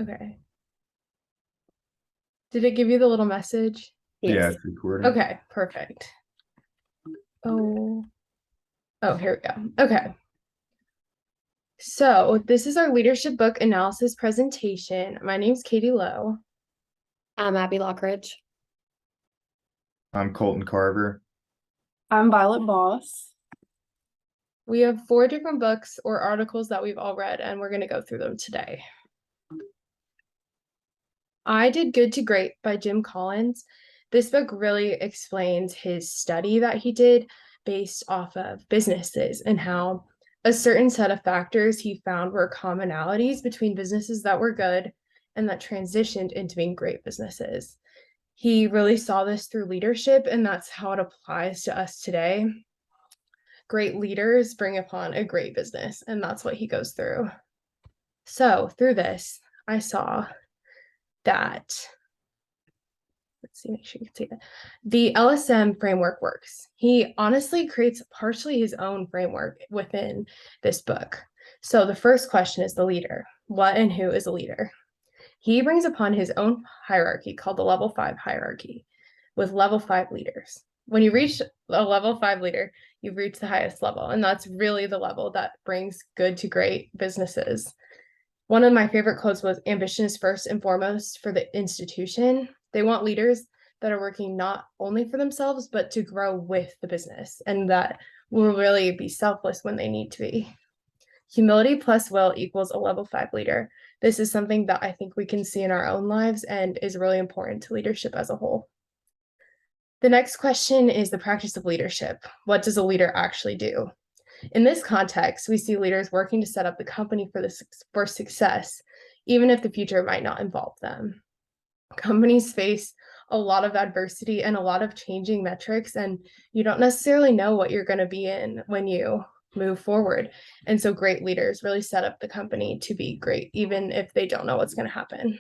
Okay. Did it give you the little message? Yeah, Yes. it's recording. Okay, perfect. Oh, here we go. Okay. So this is our leadership book analysis presentation. My name's Katie Lowe. I'm Abby Lockridge. I'm Colton Carver. I'm Violet Boss. We have 4 different books or articles that we've all read, and we're going to go through them today. I Did Good to Great by Jim Collins. This book really explains his study that he did based off of businesses and how a certain set of factors he found were commonalities between businesses that were good and that transitioned into being great businesses. He really saw this through leadership, and that's how it applies to us today. Great leaders bring upon a great business, and that's what he goes through. So through this, I saw that, let's see, make sure you can see that the LSM framework works. He honestly creates partially his own framework within this book. So the first question is the leader. What and who is a leader? He brings upon his own hierarchy called the level 5 hierarchy with level 5 leaders. When you reach a level 5 leader, you've reached the highest level, and that's really the level that brings good to great businesses. One of my favorite quotes was, ambition is first and foremost for the institution. They want leaders that are working not only for themselves, but to grow with the business, and that will really be selfless when they need to be. Humility plus will equals a level 5 leader. This is something that I think we can see in our own lives and is really important to leadership as a whole. The next question is the practice of leadership. What does a leader actually do? In this context, we see leaders working to set up the company for success, even if the future might not involve them. Companies face a lot of adversity and a lot of changing metrics, and you don't necessarily know what you're going to be in when you move forward. And so great leaders really set up the company to be great, even if they don't know what's going to happen.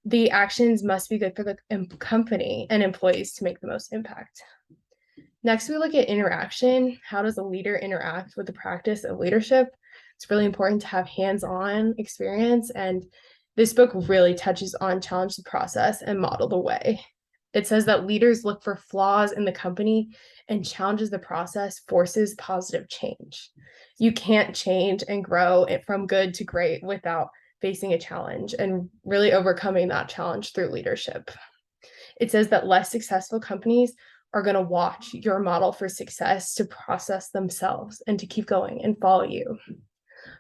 The actions must be good for the company and employees to make the most impact. Next, we look at interaction. How does a leader interact with the practice of leadership? It's really important to have hands-on experience, and this book really touches on challenge the process and model the way. It says that leaders look for flaws in the company and challenges the process, forces positive change. You can't change and grow it from good to great without facing a challenge and really overcoming that challenge through leadership. It says that less successful companies are going to watch your model for success to process themselves and to keep going and follow you.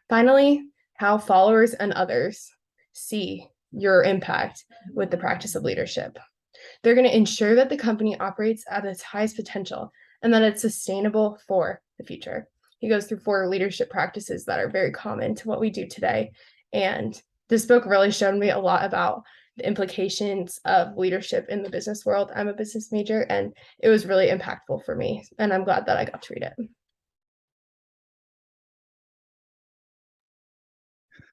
Finally, how followers and others see your impact with the practice of leadership. They're going to ensure that the company operates at its highest potential and that it's sustainable for the future. He goes through 4 leadership practices that are very common to what we do today. And this book really showed me a lot about the implications of leadership in the business world. I'm a business major, and it was really impactful for me, and I'm glad that I got to read it.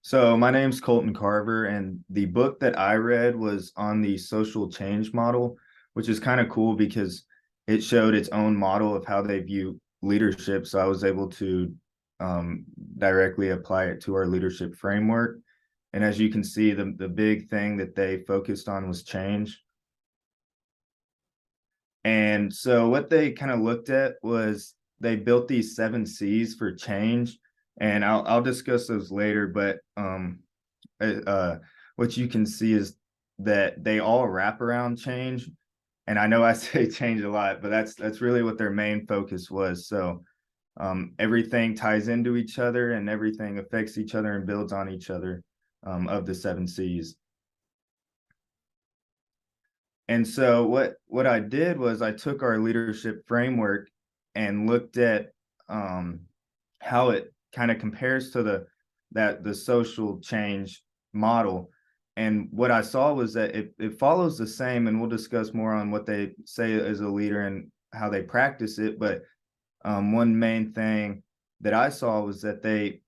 So my name's Colton Carver, and the book that I read was on the social change model, which is kind of cool because it showed its own model of how they view leadership. So I was able to directly apply it to our leadership framework. And as you can see, the big thing that they focused on was change. And so what they kind of looked at was they built these 7 C's for change. And I'll discuss those later, but what you can see is that they all wrap around change. And I know I say change a lot, but that's really what their main focus was. So everything ties into each other and everything affects each other and builds on each other of the 7 C's. And so what I did was I took our leadership framework and looked at how it kind of compares to the social change model. And what I saw was that it follows the same, and we'll discuss more on what they say as a leader and how they practice it. But one main thing that I saw was that they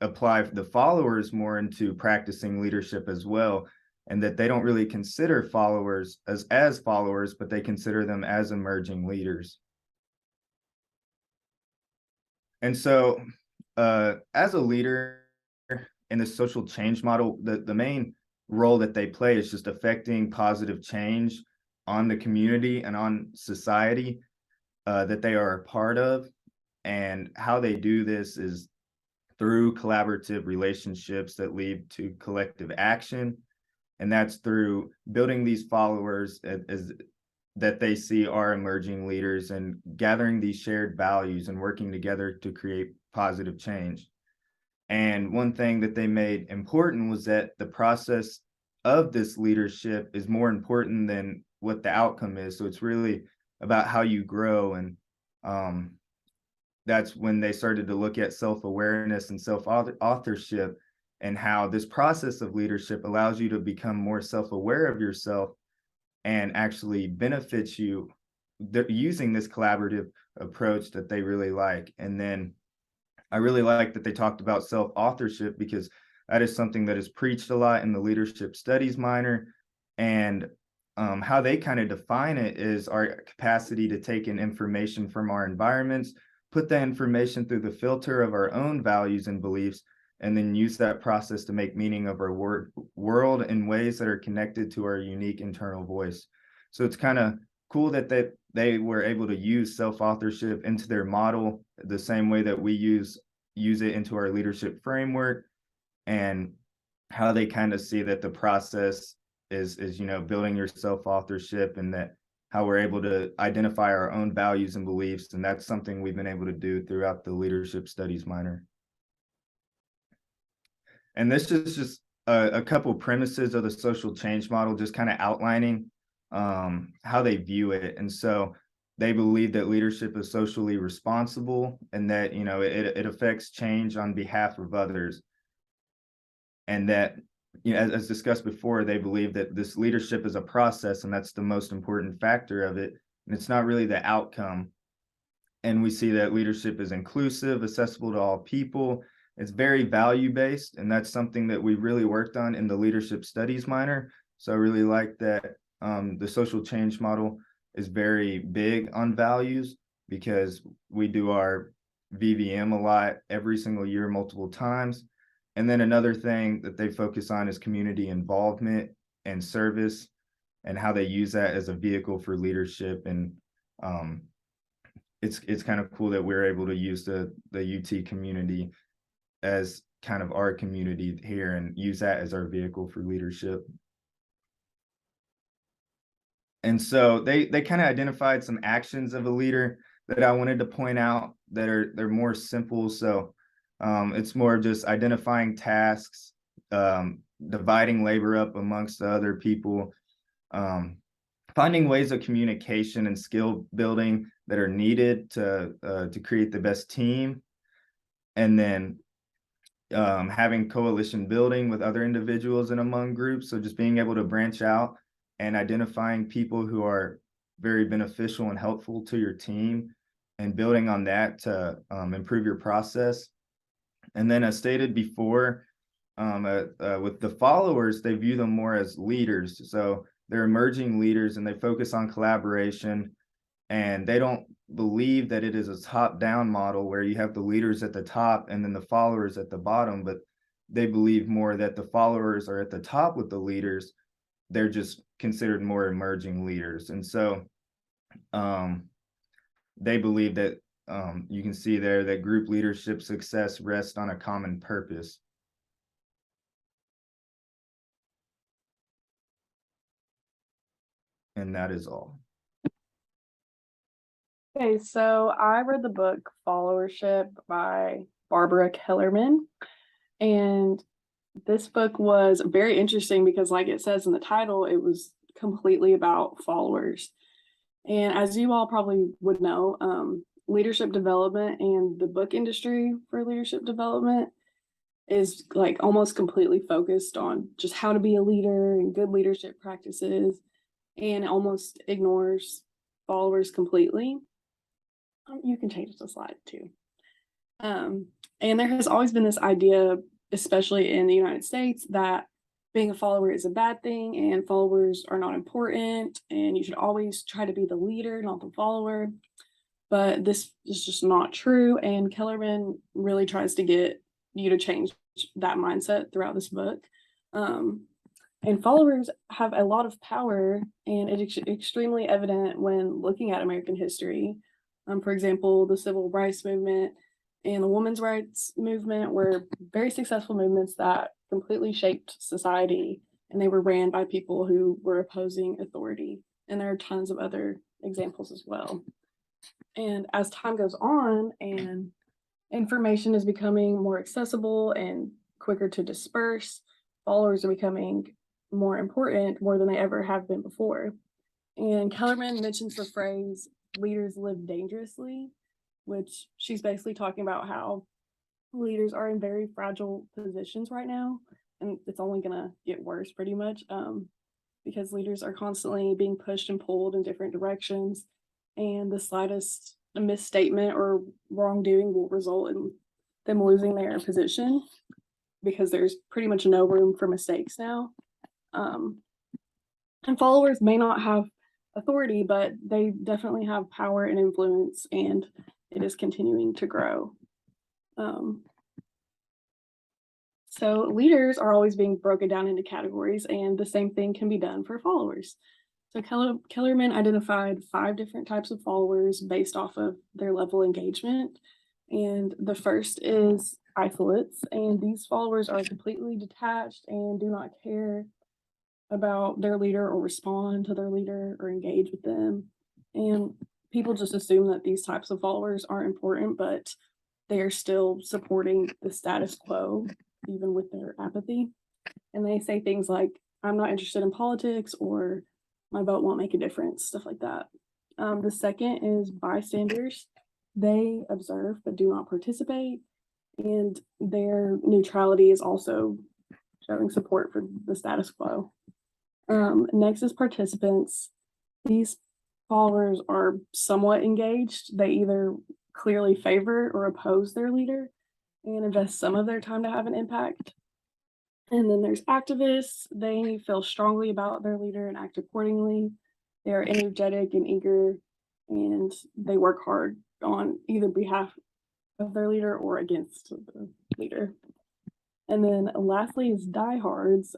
apply the followers more into practicing leadership as well, and that they don't really consider followers as followers, but they consider them as emerging leaders. And so as a leader, in the social change model, the main role that they play is just affecting positive change on the community and on society that they are a part of. And how they do this is through collaborative relationships that lead to collective action. And that's through building these followers as that they see are emerging leaders and gathering these shared values and working together to create positive change. And one thing that they made important was that the process of this leadership is more important than what the outcome is. So it's really about how you grow. And that's when they started to look at self-awareness and self-authorship, and how this process of leadership allows you to become more self-aware of yourself and actually benefits you using this collaborative approach that they really like. And then I really like that they talked about self-authorship, because that is something that is preached a lot in the leadership studies minor. And how they kind of define it is our capacity to take in information from our environments, put that information through the filter of our own values and beliefs, and then use that process to make meaning of our world in ways that are connected to our unique internal voice. So it's kind of cool that they were able to use self-authorship into their model the same way that we use it into our leadership framework, and how they kind of see that the process is building your self-authorship, and that how we're able to identify our own values and beliefs. And that's something we've been able to do throughout the leadership studies minor. And this is just a couple premises of the social change model, just kind of outlining how they view it. And so they believe that leadership is socially responsible, and that it affects change on behalf of others. And that, as discussed before, they believe that this leadership is a process, and that's the most important factor of it. And it's not really the outcome. And we see that leadership is inclusive, accessible to all people. It's very value-based, and that's something that we really worked on in the leadership studies minor. So I really like that the social change model is very big on values, because we do our VVM a lot every single year, multiple times. And then another thing that they focus on is community involvement and service, and how they use that as a vehicle for leadership. And it's kind of cool that we're able to use the UT community as kind of our community here, and use that as our vehicle for leadership. And so they kind of identified some actions of a leader that I wanted to point out that they're more simple. So it's more just identifying tasks, dividing labor up amongst the other people, finding ways of communication and skill building that are needed to create the best team, and then having coalition building with other individuals and among groups. So just being able to branch out and identifying people who are very beneficial and helpful to your team, and building on that to improve your process. And then, as stated before, with the followers, they view them more as leaders. So they're emerging leaders, and they focus on collaboration, and they don't believe that it is a top-down model where you have the leaders at the top and then the followers at the bottom, but they believe more that the followers are at the top with the leaders. They're just considered more emerging leaders. And so they believe that you can see there that group leadership success rests on a common purpose. And that is all. Okay, so I read the book Followership by Barbara Kellerman, and this book was very interesting because, like it says in the title, it was completely about followers. And as you all probably would know, leadership development and the book industry for leadership development is like almost completely focused on just how to be a leader and good leadership practices, and it almost ignores followers completely. You can change the slide too. And there has always been this idea, especially in the United States, that being a follower is a bad thing and followers are not important, and you should always try to be the leader, not the follower. But this is just not true, and Kellerman really tries to get you to change that mindset throughout this book. And followers have a lot of power, and it's extremely evident when looking at American history. For example, the civil rights movement and the women's rights movement were very successful movements that completely shaped society, and they were ran by people who were opposing authority. And there are tons of other examples as well. And as time goes on and information is becoming more accessible and quicker to disperse, followers are becoming more important, more than they ever have been before. And Kellerman mentions the phrase, leaders live dangerously, which she's basically talking about how leaders are in very fragile positions right now. And it's only gonna get worse pretty much, because leaders are constantly being pushed and pulled in different directions. And the slightest misstatement or wrongdoing will result in them losing their position, because there's pretty much no room for mistakes now. And followers may not have authority, but they definitely have power and influence, and it is continuing to grow. So leaders are always being broken down into categories, and the same thing can be done for followers. So Kellerman identified 5 different types of followers based off of their level of engagement. And the first is isolates, and these followers are completely detached and do not care about their leader or respond to their leader or engage with them. And people just assume that these types of followers aren't important, but they are still supporting the status quo, even with their apathy. And they say things like, I'm not interested in politics, or my vote won't make a difference, stuff like that. The second is bystanders. They observe but do not participate, and their neutrality is also showing support for the status quo. Next is participants. These followers are somewhat engaged. They either clearly favor or oppose their leader and invest some of their time to have an impact. And then there's activists. They feel strongly about their leader and act accordingly. They are energetic and eager, and they work hard on either behalf of their leader or against the leader. And then lastly is diehards.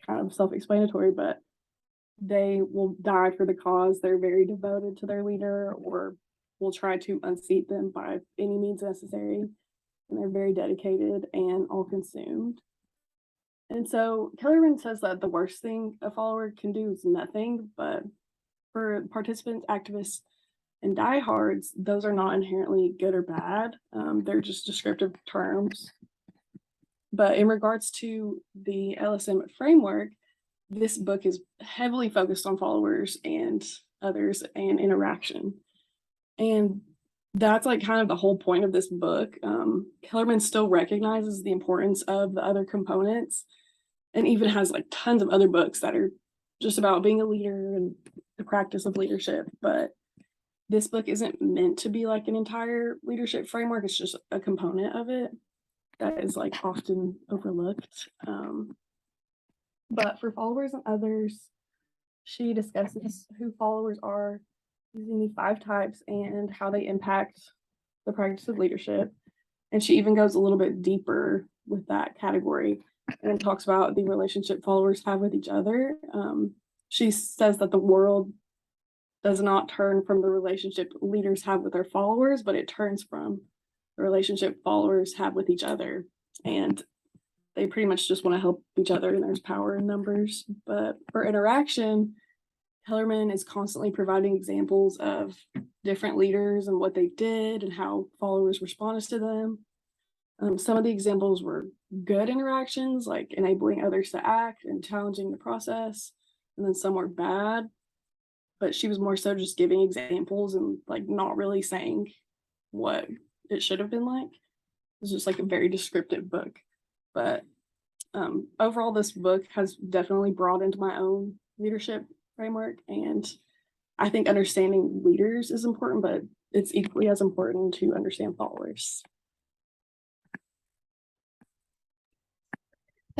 Kind of self-explanatory, but they will die for the cause. They're very devoted to their leader, or will try to unseat them by any means necessary. And they're very dedicated and all-consumed. And so Kellerman says that the worst thing a follower can do is nothing, but for participants, activists, and diehards, those are not inherently good or bad. They're just descriptive terms. But in regards to the LSM framework, this book is heavily focused on followers and others and interaction. And that's like kind of the whole point of this book. Kellerman still recognizes the importance of the other components, and even has like tons of other books that are just about being a leader and the practice of leadership. But this book isn't meant to be like an entire leadership framework. It's just a component of it that is like often overlooked. But for followers and others, she discusses who followers are, using the 5 types and how they impact the practice of leadership. And she even goes a little bit deeper with that category and talks about the relationship followers have with each other. She says that the world does not turn from the relationship leaders have with their followers, but it turns from the relationship followers have with each other. And they pretty much just want to help each other, and there's power in numbers. But for interaction, Kellerman is constantly providing examples of different leaders and what they did and how followers responded to them. Some of the examples were good interactions, like enabling others to act and challenging the process. And then some were bad, but she was more so just giving examples and like not really saying what it should have been like. It was just like a very descriptive book. But overall, this book has definitely broadened my own leadership framework. And I think understanding leaders is important, but it's equally as important to understand followers.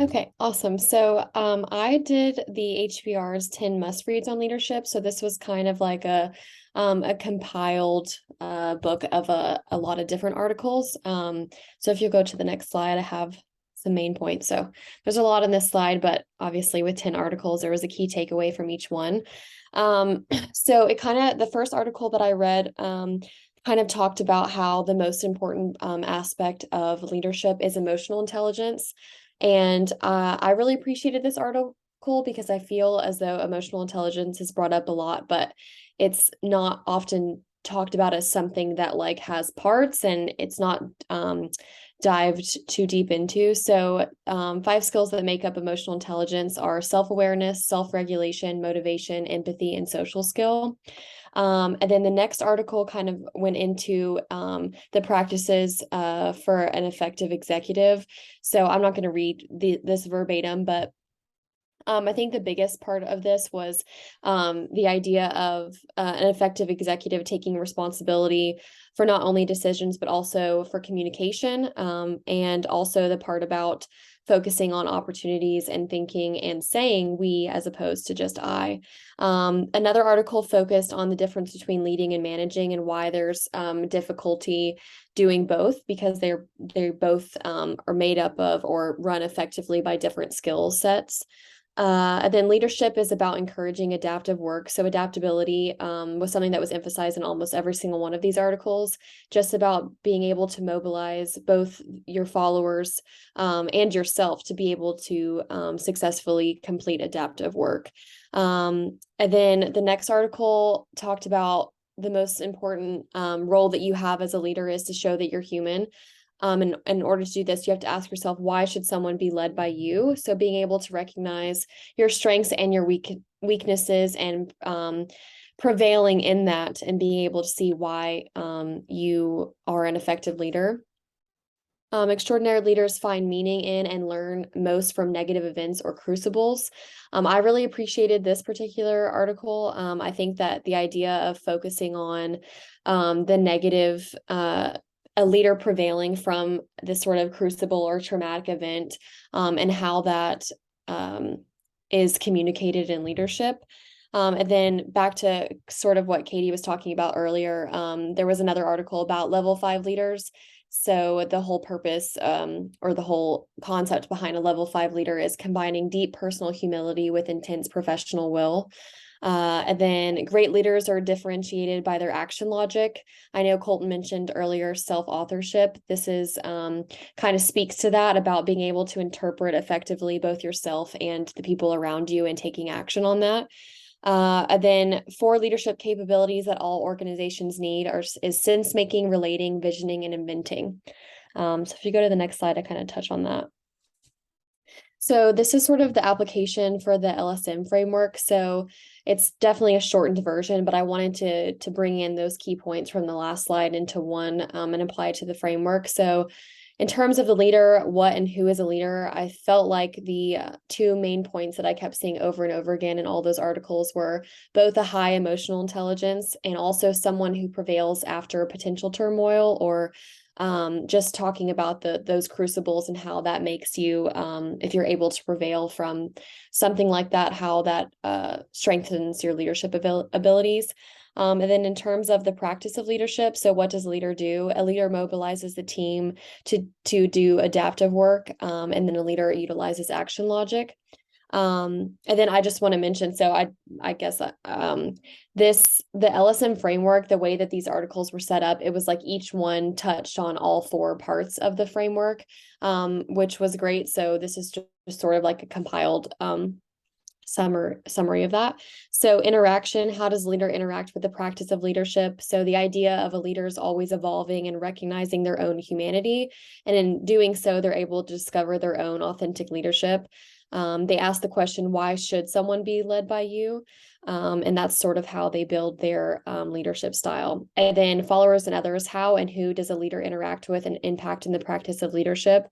Okay, awesome. So I did the HBR's 10 must reads on leadership. So this was kind of like a a compiled book of a lot of different articles. So if you go to the next slide, I have some main points. So there's a lot on this slide, but obviously with 10 articles, there was a key takeaway from each one. So it the first article that I read kind of talked about how the most important aspect of leadership is emotional intelligence. And I really appreciated this article because I feel as though emotional intelligence is brought up a lot, but it's not often talked about as something that like has parts, and it's not dived too deep into. So 5 skills that make up emotional intelligence are self-awareness, self-regulation, motivation, empathy, and social skill. And then the next article kind of went into the practices for an effective executive. So I'm not going to read this verbatim, but I think the biggest part of this was the idea of an effective executive taking responsibility for not only decisions, but also for communication, and also the part about focusing on opportunities and thinking and saying we as opposed to just I. Another article focused on the difference between leading and managing and why there's difficulty doing both, because they both are made up of or run effectively by different skill sets. And then leadership is about encouraging adaptive work. So adaptability was something that was emphasized in almost every single one of these articles, just about being able to mobilize both your followers and yourself to be able to successfully complete adaptive work. And then the next article talked about the most important role that you have as a leader is to show that you're human. And in order to do this, you have to ask yourself, why should someone be led by you? So being able to recognize your strengths and your weaknesses and prevailing in that and being able to see why you are an effective leader. Extraordinary leaders find meaning in and learn most from negative events or crucibles. I really appreciated this particular article. I think that the idea of focusing on the negative a leader prevailing from this sort of crucible or traumatic event, and how that is communicated in leadership. And then back to sort of what Katie was talking about earlier, there was another article about level 5 leaders. So the whole purpose or the whole concept behind a level 5 leader is combining deep personal humility with intense professional will. And then great leaders are differentiated by their action logic. I know Colton mentioned earlier self-authorship. This is kind of speaks to that, about being able to interpret effectively both yourself and the people around you and taking action on that. And then 4 leadership capabilities that all organizations need is sense making, relating, visioning, and inventing. So if you go to the next slide, I kind of touch on that. So this is sort of the application for the LSM framework. So it's definitely a shortened version, but I wanted to bring in those key points from the last slide into one and apply it to the framework. So in terms of the leader, what and who is a leader, I felt like the 2 main points that I kept seeing over and over again in all those articles were both a high emotional intelligence and also someone who prevails after potential turmoil, or just talking about those crucibles and how that makes you, if you're able to prevail from something like that, how that strengthens your leadership abilities. And then in terms of the practice of leadership, so what does a leader do? A leader mobilizes the team to do adaptive work, and then a leader utilizes action logic. And then I just want to mention, so I guess the LSM framework, the way that these articles were set up, it was like each one touched on all 4 parts of the framework, which was great. So this is just sort of like a compiled summary of that. So interaction, how does a leader interact with the practice of leadership? So the idea of a leader is always evolving and recognizing their own humanity. And in doing so, they're able to discover their own authentic leadership. They ask the question, why should someone be led by you? And that's sort of how they build their leadership style. And then followers and others, how and who does a leader interact with and impact in the practice of leadership?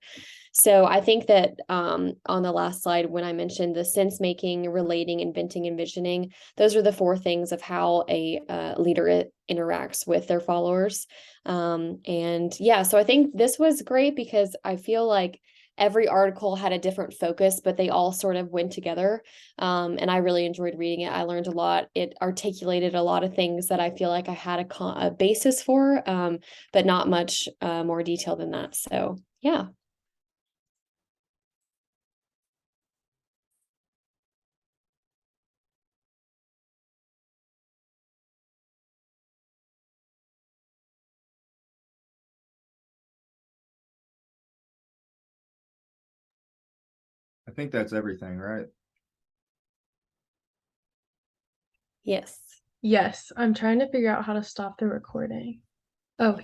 So I think that on the last slide, when I mentioned the sense making, relating, inventing, and visioning, those are the 4 things of how a leader interacts with their followers. And yeah, so I think this was great because I feel like every article had a different focus, but they all sort of went together. And I really enjoyed reading it. I learned a lot. It articulated a lot of things that I feel like I had a basis for, but not much more detail than that. So yeah. I think that's everything, right? Yes. Yes, I'm trying to figure out how to stop the recording. Okay.